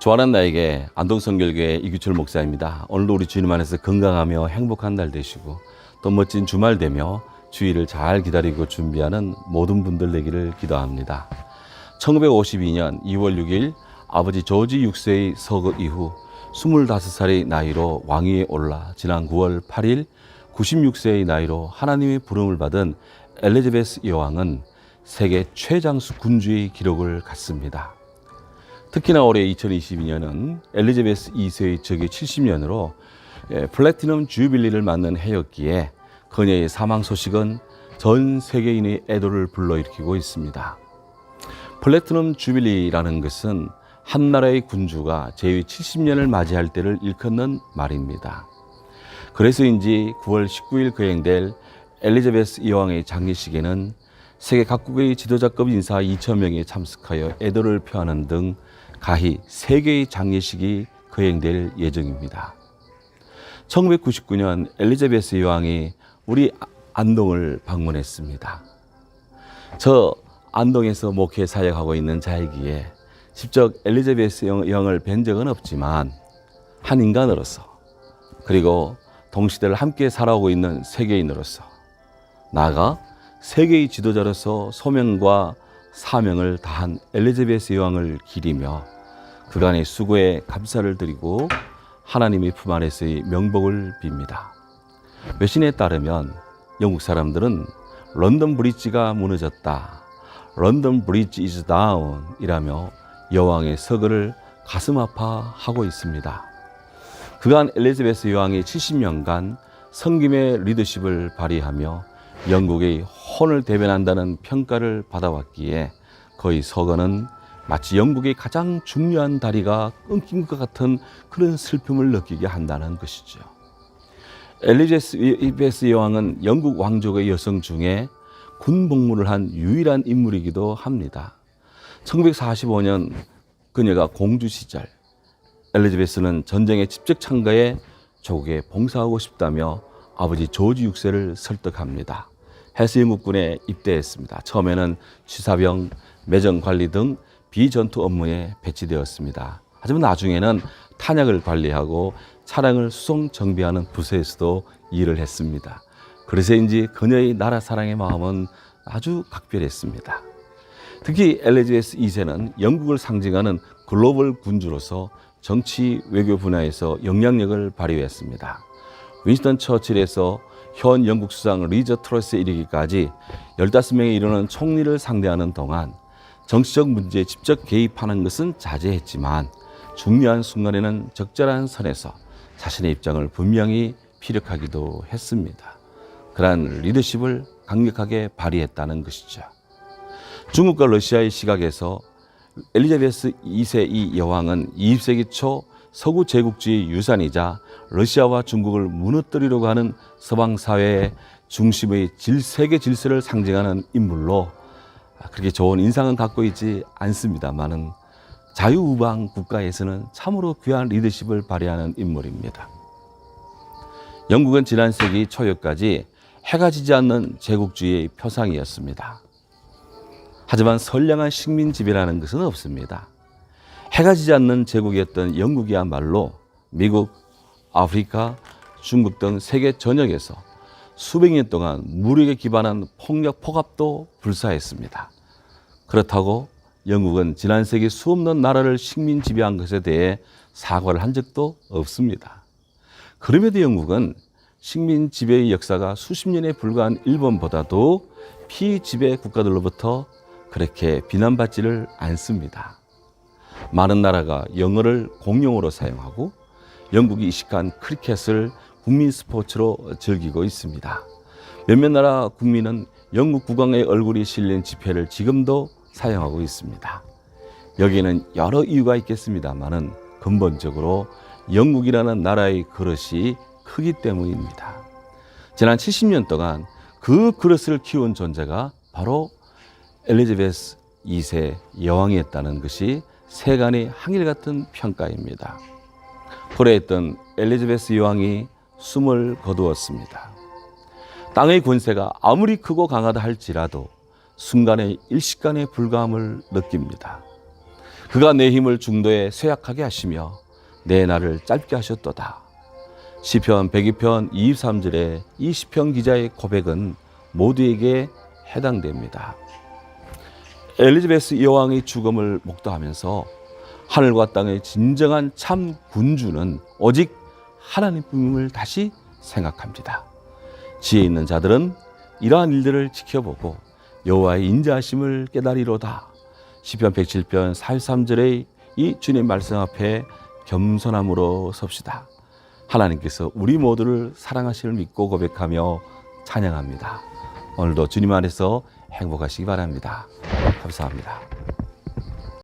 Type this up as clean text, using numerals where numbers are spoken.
좋아하는 나에게 안동성결교회 이규철 목사입니다. 오늘도 우리 주님 안에서 건강하며 행복한 날 되시고 또 멋진 주말 되며 주일을 잘 기다리고 준비하는 모든 분들 되기를 기도합니다. 1952년 2월 6일 아버지 조지 6세의 서거 이후 25살의 나이로 왕위에 올라 지난 9월 8일 96세의 나이로 하나님의 부름을 받은 엘리자베스 여왕은 세계 최장수 군주의 기록을 갖습니다. 특히나 올해 2022년은 엘리자베스 2세의 즉위 70년으로 플래티넘 주빌리를 맞는 해였기에 그녀의 사망 소식은 전 세계인의 애도를 불러일으키고 있습니다. 플래티넘 주빌리라는 것은 한 나라의 군주가 재위 70년을 맞이할 때를 일컫는 말입니다. 그래서인지 9월 19일 거행될 엘리자베스 여왕의 장례식에는 세계 각국의 지도자급 인사 2,000명이 참석하여 애도를 표하는 등 가히 3개의 장례식이 거행될 예정입니다. 1999년 엘리자베스 여왕이 우리 안동을 방문했습니다. 저 안동에서 목회 사역하고 있는 자이기에 직접 엘리자베스 여왕을 뵌 적은 없지만 한 인간으로서 그리고 동시대를 함께 살아오고 있는 세계인으로서 나아가 세계의 지도자로서 소명과 사명을 다한 엘리자베스 여왕을 기리며 그간의 수고에 감사를 드리고 하나님의 품 안에서의 명복을 빕니다. 외신에 따르면 영국 사람들은 런던 브리지가 무너졌다, 런던 브리지 is down 이라며 여왕의 서거를 가슴 아파하고 있습니다. 그간 엘리자베스 여왕이 70년간 성김의 리더십을 발휘하며 영국의 혼을 대변한다는 평가를 받아왔기에 그의 서거는 마치 영국의 가장 중요한 다리가 끊긴 것 같은 그런 슬픔을 느끼게 한다는 것이죠. 엘리자베스 여왕은 영국 왕족의 여성 중에 군 복무를 한 유일한 인물이기도 합니다. 1945년 그녀가 공주 시절 엘리자베스는 전쟁에 직접 참가해 조국에 봉사하고 싶다며 아버지 조지 6세를 설득합니다. 해서 영국군에 입대했습니다. 처음에는 취사병, 매정 관리 등 비전투 업무에 배치되었습니다. 하지만 나중에는 탄약을 관리하고 차량을 수송 정비하는 부서에서도 일을 했습니다. 그래서인지 그녀의 나라 사랑의 마음은 아주 각별했습니다. 특히 엘리자베스 2세는 영국을 상징하는 글로벌 군주로서 정치 외교 분야에서 영향력을 발휘했습니다. 윈스턴 처칠에서 현 영국 수상 리저 트러스에 이르기까지 15명에 이르는 총리를 상대하는 동안 정치적 문제에 직접 개입하는 것은 자제했지만 중요한 순간에는 적절한 선에서 자신의 입장을 분명히 피력하기도 했습니다. 그러한 리더십을 강력하게 발휘했다는 것이죠. 중국과 러시아의 시각에서 엘리자베스 2세 이 여왕은 20세기 초 서구 제국주의 유산이자 러시아와 중국을 무너뜨리려고 하는 서방 사회의 중심의 세계 질서를 상징하는 인물로 그렇게 좋은 인상은 갖고 있지 않습니다만은 자유우방 국가에서는 참으로 귀한 리더십을 발휘하는 인물입니다. 영국은 지난 세기 초여까지 해가 지지 않는 제국주의의 표상이었습니다. 하지만 선량한 식민 지배라는 것은 없습니다. 해가 지지 않는 제국이었던 영국이야말로 미국, 아프리카, 중국 등 세계 전역에서 수백 년 동안 무력에 기반한 폭력 폭압도 불사했습니다. 그렇다고 영국은 지난 세기 수없는 나라를 식민 지배한 것에 대해 사과를 한 적도 없습니다. 그럼에도 영국은 식민 지배의 역사가 수십 년에 불과한 일본보다도 피지배 국가들로부터 그렇게 비난받지를 않습니다. 많은 나라가 영어를 공용어로 사용하고 영국이 이식한 크리켓을 국민 스포츠로 즐기고 있습니다. 몇몇 나라 국민은 영국 국왕의 얼굴이 실린 지폐를 지금도 사용하고 있습니다. 여기에는 여러 이유가 있겠습니다만은 근본적으로 영국이라는 나라의 그릇이 크기 때문입니다. 지난 70년 동안 그 그릇을 키운 존재가 바로 엘리자베스 2세 여왕이었다는 것이 세간의 한결같은 평가입니다. 고려했던 엘리자베스 여왕이 숨을 거두었습니다. 땅의 권세가 아무리 크고 강하다 할지라도 순간의 일시간의 불감을 느낍니다. 그가 내 힘을 중도에 쇠약하게 하시며 내 날을 짧게 하셨도다. 시편 102편 23절의 이 시편 기자의 고백은 모두에게 해당됩니다. 엘리자베스 여왕의 죽음을 목도하면서 하늘과 땅의 진정한 참 군주는 오직 하나님뿐임을 다시 생각합니다. 지혜 있는 자들은 이러한 일들을 지켜보고 여호와의 인자하심을 깨달으리로다. 시편 107편 43절의 이 주님 말씀 앞에 겸손함으로 섭시다. 하나님께서 우리 모두를 사랑하심을 믿고 고백하며 찬양합니다. 오늘도 주님 안에서 행복하시기 바랍니다. 감사합니다.